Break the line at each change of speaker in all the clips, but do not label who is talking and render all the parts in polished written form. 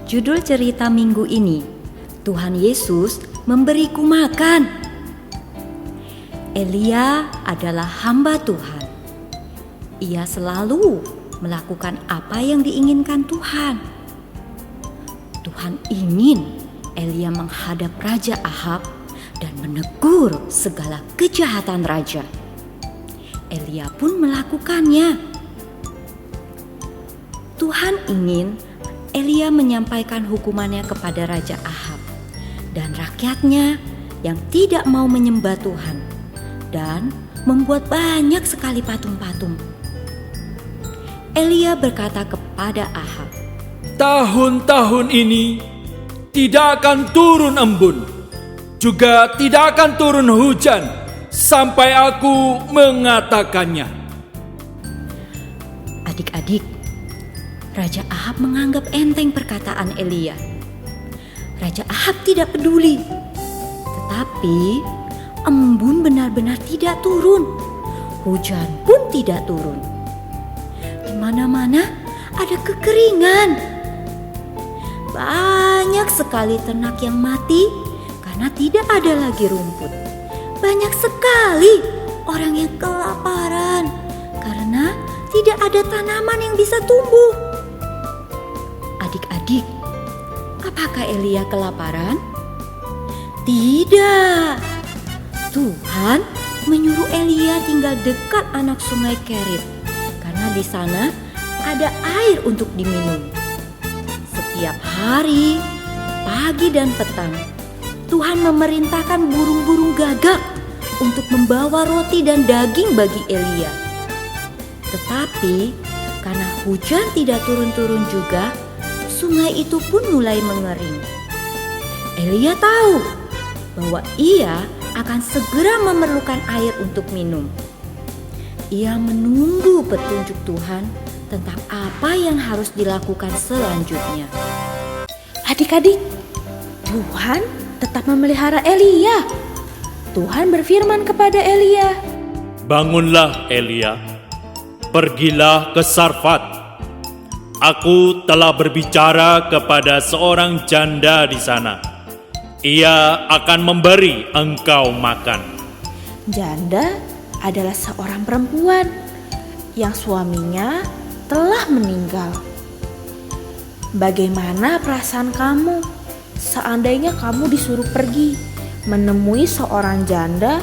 Judul cerita minggu ini, Tuhan Yesus memberiku makan. Elia adalah hamba Tuhan. Ia selalu melakukan apa yang diinginkan Tuhan. Tuhan ingin Elia menghadap Raja Ahab dan menegur segala kejahatan raja. Elia pun melakukannya. Tuhan ingin Elia menyampaikan hukumannya kepada Raja Ahab dan rakyatnya yang tidak mau menyembah Tuhan dan membuat banyak sekali patung-patung. Elia berkata kepada Ahab,
"Tahun-tahun ini tidak akan turun embun, juga tidak akan turun hujan sampai aku mengatakannya."
Adik-adik, Raja Ahab menganggap enteng perkataan Elia. Raja Ahab tidak peduli. Tetapi embun benar-benar tidak turun. Hujan pun tidak turun. Di mana-mana ada kekeringan. Banyak sekali ternak yang mati karena tidak ada lagi rumput. Banyak sekali orang yang kelaparan karena tidak ada tanaman yang bisa tumbuh. Adik-adik, apakah Elia kelaparan? Tidak. Tuhan menyuruh Elia tinggal dekat anak sungai Kerit karena di sana ada air untuk diminum. Setiap hari, pagi dan petang, Tuhan memerintahkan burung-burung gagak untuk membawa roti dan daging bagi Elia. Tetapi karena hujan tidak turun-turun juga, sungai itu pun mulai mengering. Elia tahu bahwa ia akan segera memerlukan air untuk minum. Ia menunggu petunjuk Tuhan tentang apa yang harus dilakukan selanjutnya.
Adik-adik, Tuhan tetap memelihara Elia. Tuhan berfirman kepada Elia,
"Bangunlah Elia, pergilah ke Sarfat. Aku telah berbicara kepada seorang janda di sana. Ia akan memberi engkau makan."
Janda adalah seorang perempuan yang suaminya telah meninggal. Bagaimana perasaan kamu seandainya kamu disuruh pergi menemui seorang janda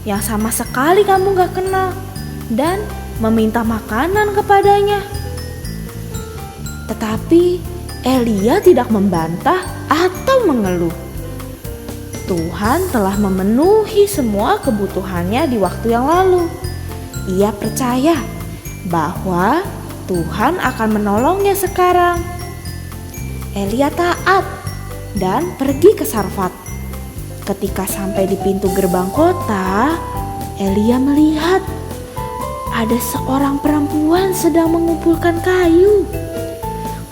yang sama sekali kamu gak kenal dan meminta makanan kepadanya? Tetapi Elia tidak membantah atau mengeluh. Tuhan telah memenuhi semua kebutuhannya di waktu yang lalu. Ia percaya bahwa Tuhan akan menolongnya sekarang. Elia taat dan pergi ke Sarfat. Ketika sampai di pintu gerbang kota, Elia melihat ada seorang perempuan sedang mengumpulkan kayu.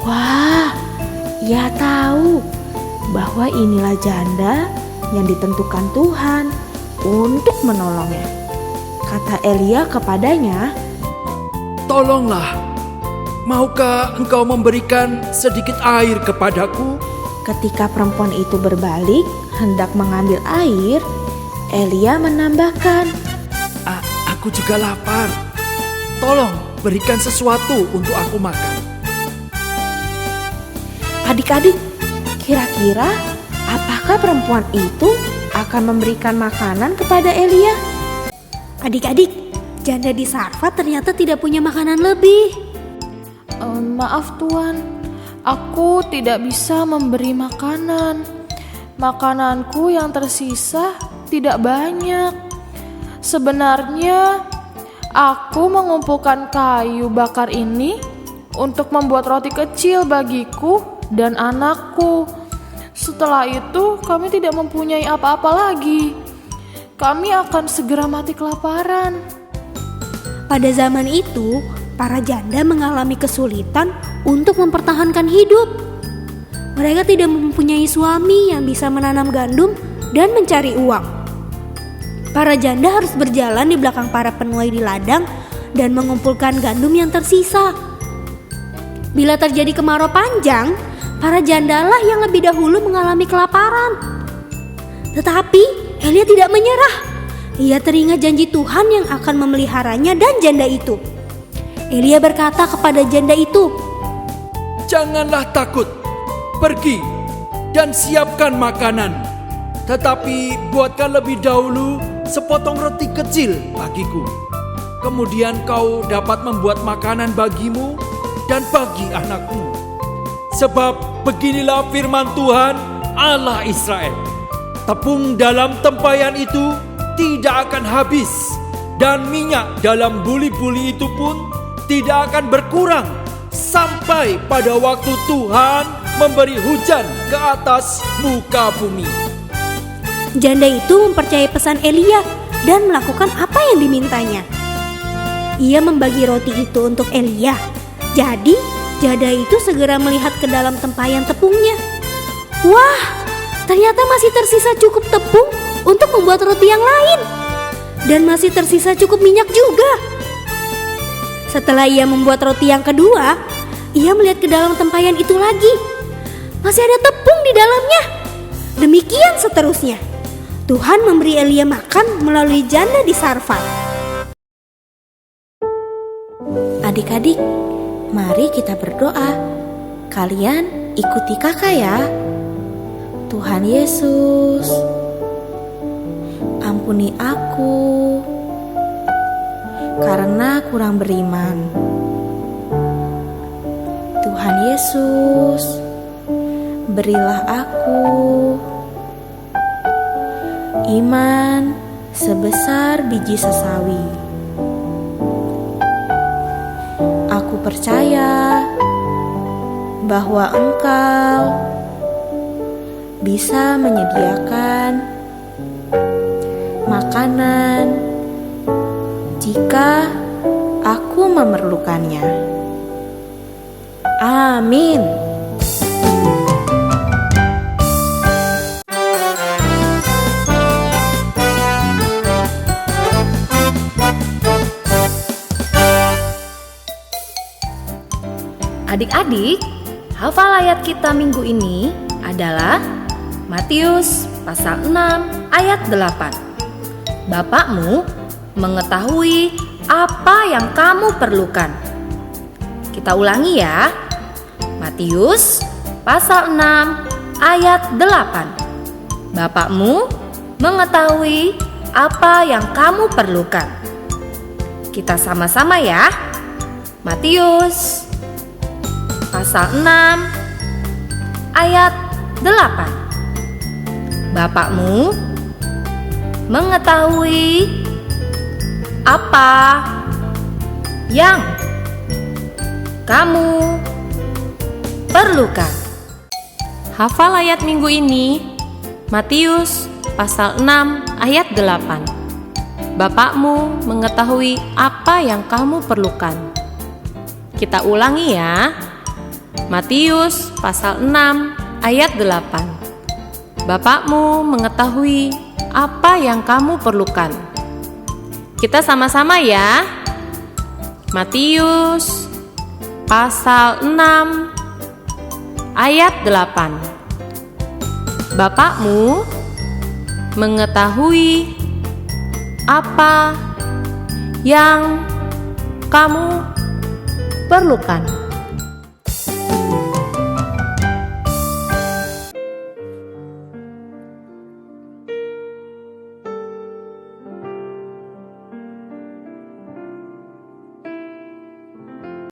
Wah, ia tahu bahwa inilah janda yang ditentukan Tuhan untuk menolongnya. Kata Elia kepadanya,
"Tolonglah, maukah engkau memberikan sedikit air kepadaku?"
Ketika perempuan itu berbalik hendak mengambil air, Elia menambahkan,
Aku juga lapar. Tolong berikan sesuatu untuk aku makan."
Adik-adik, kira-kira apakah perempuan itu akan memberikan makanan kepada Elia?
Adik-adik, janda di Sarfat ternyata tidak punya makanan lebih.
Maaf Tuan, aku tidak bisa memberi makanan. Makananku yang tersisa tidak banyak. Sebenarnya aku mengumpulkan kayu bakar ini untuk membuat roti kecil bagiku dan anakku. Setelah itu kami tidak mempunyai apa-apa lagi. Kami akan segera mati kelaparan.
Pada zaman itu, para janda mengalami kesulitan untuk mempertahankan hidup. Mereka tidak mempunyai suami yang bisa menanam gandum dan mencari uang. Para janda harus berjalan di belakang para penuai di ladang dan mengumpulkan gandum yang tersisa. Bila terjadi kemarau panjang, para jandalah yang lebih dahulu mengalami kelaparan. Tetapi Elia tidak menyerah. Ia teringat janji Tuhan yang akan memeliharanya dan janda itu. Elia berkata kepada janda itu,
"Janganlah takut, pergi dan siapkan makanan. Tetapi buatkan lebih dahulu sepotong roti kecil bagiku. Kemudian kau dapat membuat makanan bagimu dan bagi anakmu. Sebab beginilah firman Tuhan Allah Israel. Tepung dalam tempayan itu tidak akan habis, dan minyak dalam buli-buli itu pun tidak akan berkurang sampai pada waktu Tuhan memberi hujan ke atas muka bumi."
Janda itu mempercayai pesan Elia dan melakukan apa yang dimintanya. Ia membagi roti itu untuk Elia. Jadi janda itu segera melihat ke dalam tempayan tepungnya. Wah, ternyata masih tersisa cukup tepung untuk membuat roti yang lain. Dan masih tersisa cukup minyak juga. Setelah ia membuat roti yang kedua, ia melihat ke dalam tempayan itu lagi. Masih ada tepung di dalamnya. Demikian seterusnya. Tuhan memberi Elia makan melalui janda di Sarfat.
Adik-adik, mari kita berdoa. Kalian ikuti kakak ya. Tuhan Yesus, ampuni aku karena kurang beriman. Tuhan Yesus, berilah aku iman sebesar biji sesawi. Aku percaya bahwa Engkau bisa menyediakan makanan jika aku memerlukannya. Amin.
Adik-adik, hafal ayat kita minggu ini adalah Matius pasal 6 ayat 8. Bapakmu mengetahui apa yang kamu perlukan. Kita ulangi ya. Matius pasal 6 ayat 8. Bapakmu mengetahui apa yang kamu perlukan. Kita sama-sama ya. Matius pasal 6 ayat 8. Bapakmu mengetahui apa yang kamu perlukan.
Hafal ayat minggu ini, Matius pasal 6 ayat 8. Bapakmu mengetahui apa yang kamu perlukan. Kita ulangi ya. Matius pasal 6 ayat 8. Bapakmu mengetahui apa yang kamu perlukan. Kita sama-sama ya. Matius pasal 6 ayat 8. Bapakmu mengetahui apa yang kamu perlukan.